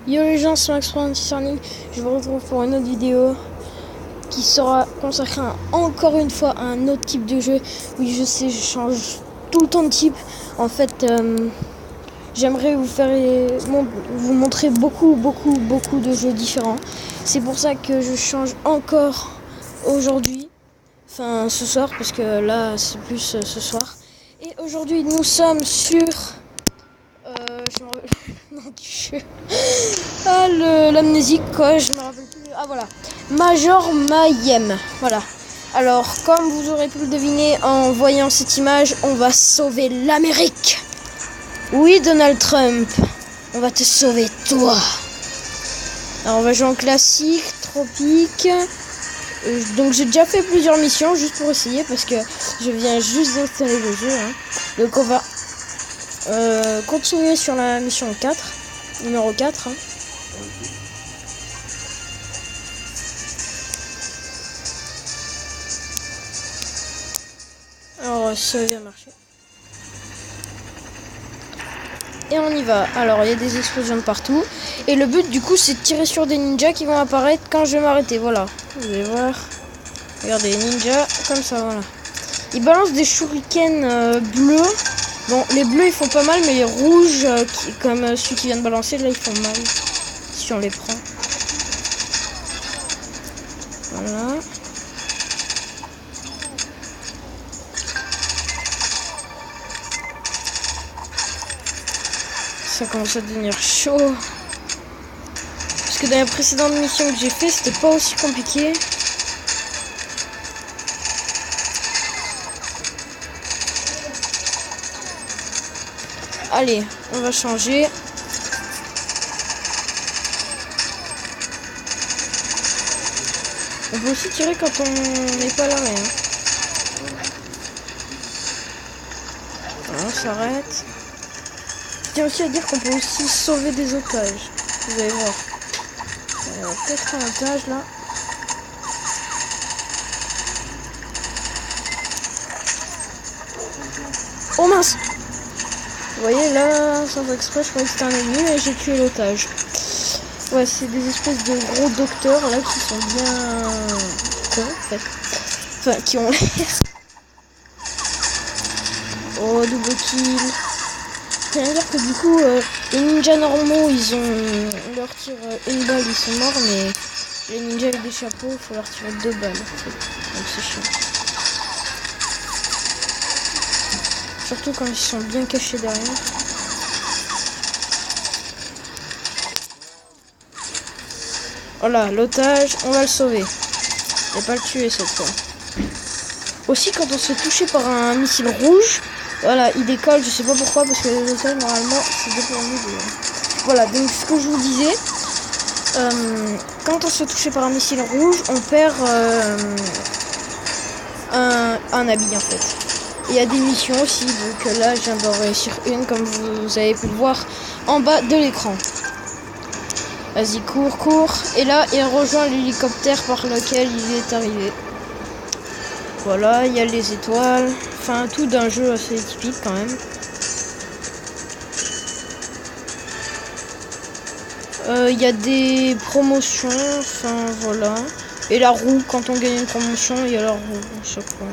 Yo les gens, c'est Max Concerning. Je vous retrouve pour une autre vidéo qui sera consacrée encore une fois à un autre type de jeu. Oui, je sais, je change tout le temps de type. En fait, j'aimerais vous montrer beaucoup de jeux différents. C'est pour ça que je change encore aujourd'hui. Enfin, ce soir, parce que là, c'est plus ce soir. Et aujourd'hui, nous sommes sur... je me rappelle le nom du jeu. Ah, l'amnésique, quoi, je me rappelle plus. Ah, voilà. Major Mayhem. Voilà. Alors, comme vous aurez pu le deviner en voyant cette image, on va sauver l'Amérique. Oui, Donald Trump, on va te sauver, toi. Alors, on va jouer en classique, tropique. Donc, j'ai déjà fait plusieurs missions juste pour essayer parce que je viens juste d'installer le jeu. Hein. Donc, on va continuer sur la mission 4, numéro 4. Hein. Alors, ça vient marcher. Et on y va. Alors, il y a des explosions de partout. Et le but, du coup, c'est de tirer sur des ninjas qui vont apparaître quand je vais m'arrêter. Voilà. Vous allez voir. Regardez, les ninjas, comme ça, voilà. Ils balancent des shurikens bleus. Bon, les bleus, ils font pas mal, mais les rouges, comme celui qui vient de balancer, là, ils font mal. Si on les prend. Voilà. Ça commence à devenir chaud. Parce que dans la précédente mission que j'ai fait, c'était pas aussi compliqué. Allez, on va changer. On peut aussi tirer quand on n'est pas là. Hein. Voilà, on s'arrête. Je tiens aussi à dire qu'on peut aussi sauver des otages. Vous allez voir. Il y a peut-être un otage là. Oh mince! Vous voyez là, sans exprès, je croyais que c'était un ennemi, mais j'ai tué l'otage. Ouais, c'est des espèces de gros docteurs là qui sont bien cons en fait. Enfin, qui ont l'air. Oh, double kill. Je tiens à dire que du coup, les ninjas normaux, ils ont. On leur tire une balle, ils sont morts, mais les ninjas avec des chapeaux, il faut leur tirer 2 balles en fait. Donc c'est chiant. Surtout quand ils sont bien cachés derrière. Voilà, l'otage, on va le sauver. Et pas le tuer cette fois. Aussi, quand on se fait toucher par un missile rouge, voilà, il décolle, je sais pas pourquoi, parce que les otages, normalement, c'est dépourvu de... Voilà, donc ce que je vous disais, quand on se fait toucher par un missile rouge, on perd un habit en fait. Il y a des missions aussi, donc là, je viens d'en réussir une, comme vous avez pu le voir, en bas de l'écran. Vas-y, cours. Et là, il rejoint l'hélicoptère par lequel il est arrivé. Voilà, il y a les étoiles. Enfin, tout d'un jeu assez typique quand même. Il y a des promotions. Enfin, voilà. Et la roue, quand on gagne une promotion, il y a la roue à chaque fois.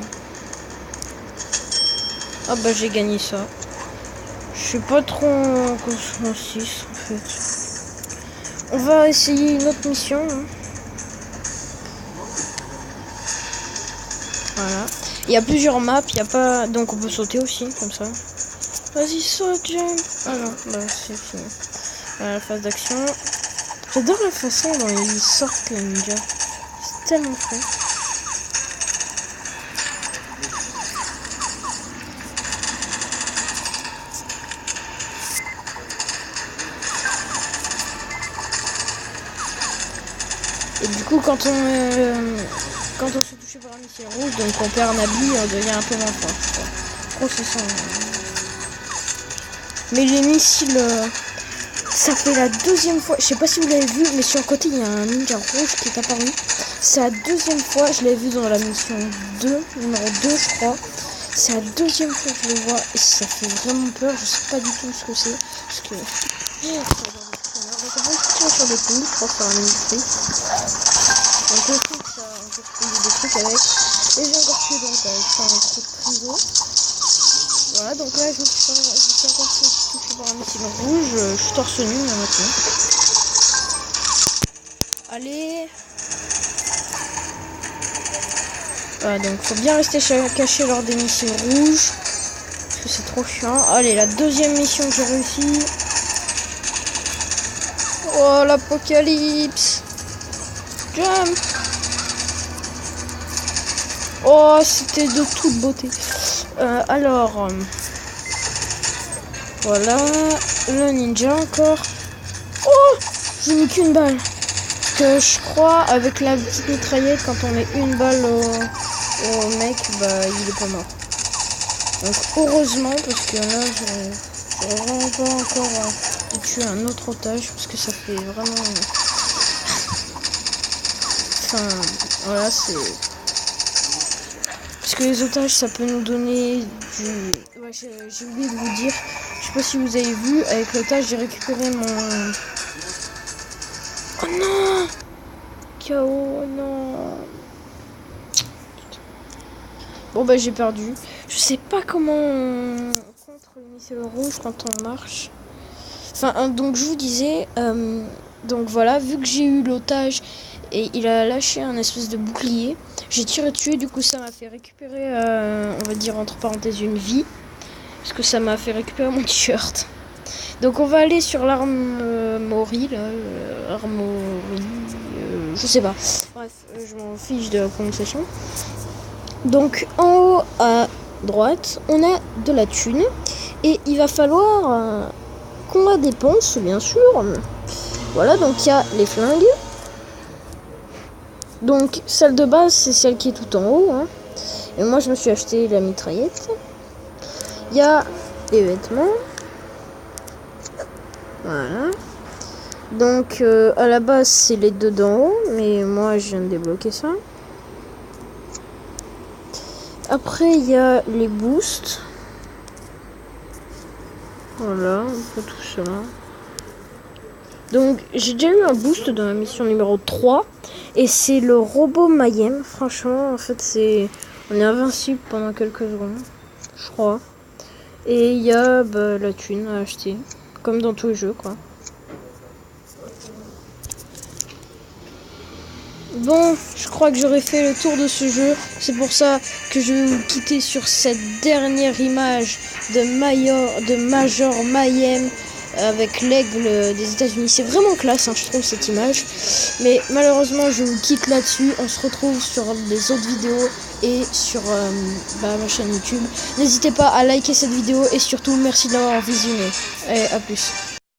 Ah bah, j'ai gagné ça. Je suis pas trop en Cosmos 6 en fait. On va essayer une autre mission. Hein. Voilà. Il y a plusieurs maps, il y a pas. Donc on peut sauter aussi, comme ça. Vas-y, saute, jump. Ah non, bah c'est fini. Voilà la phase d'action. J'adore la façon dont ils sortent les ninjas. C'est tellement fun. Et du coup, quand on se fait toucher par un missile rouge, donc on perd un habit, on devient un peu moins fort. Oh, c'est ça. Mais les missiles, ça fait la deuxième fois. Je sais pas si vous l'avez vu, mais sur le côté, il y a un ninja rouge qui est apparu. C'est la deuxième fois, je l'ai vu dans la mission 2, numéro 2, je crois. C'est la deuxième fois que je le vois et ça fait vraiment peur. Je sais pas du tout ce que c'est. Parce que... c'est bon, tirer sur des poules, je crois que c'est un mini-prix. Donc le truc, ça, on peut trouver des trucs avec. Et j'ai encore tué donc avec ça un truc triso. Voilà, donc là je suis encore touché par un missile rouge. Je suis torse nu là maintenant. Allez. Voilà, donc faut bien rester caché lors des missiles rouges. Parce que c'est trop chiant. Allez, la deuxième mission que j'ai réussi. Oh, l'apocalypse. Jump. Oh, c'était de toute beauté. Alors, voilà, le ninja encore. Oh, j'ai mis qu'une balle. Parce que je crois, avec la petite mitraillette, quand on met une balle au mec, bah il est pas mort. Donc heureusement, parce que là, j'aurais vraiment pas encore tué un autre otage, parce que ça fait vraiment... Enfin, voilà, c'est... Parce que les otages, ça peut nous donner du... Ouais, j'ai oublié de vous dire. Je sais pas si vous avez vu, avec l'otage, j'ai récupéré mon... Oh non! KO, oh non! Bon bah j'ai perdu. Je sais pas comment on contre le missile rouge quand on marche. Enfin, donc je vous disais... donc voilà, vu que j'ai eu l'otage et il a lâché un espèce de bouclier, j'ai tiré dessus, du coup ça m'a fait récupérer, on va dire entre parenthèses, une vie. Parce que ça m'a fait récupérer mon t-shirt. Donc on va aller sur l'armorerie, là, je sais pas. Bref, je m'en fiche de la prononciation. Donc en haut à droite, on a de la thune. Et il va falloir qu'on la dépense, bien sûr. Voilà, donc il y a les flingues. Donc celle de base, c'est celle qui est tout en haut. Hein. Et moi, je me suis acheté la mitraillette. Il y a les vêtements. Voilà. Donc à la base, c'est les deux d'en haut. Mais moi, je viens de débloquer ça. Après, il y a les boosts. Voilà, un peu tout ça. Donc, j'ai déjà eu un boost dans la mission numéro 3. Et c'est le robot Mayhem. Franchement, en fait, on est invincible pendant quelques secondes. Je crois. Et il y a la thune à acheter. Comme dans tous les jeux, quoi. Bon, je crois que j'aurais fait le tour de ce jeu. C'est pour ça que je vais vous quitter sur cette dernière image de Major Mayhem avec l'aigle des États-Unis. C'est vraiment classe, hein, je trouve, cette image. Mais malheureusement, je vous quitte là-dessus. On se retrouve sur les autres vidéos et sur ma chaîne YouTube. N'hésitez pas à liker cette vidéo et surtout, merci de l'avoir visionnée. Et à plus.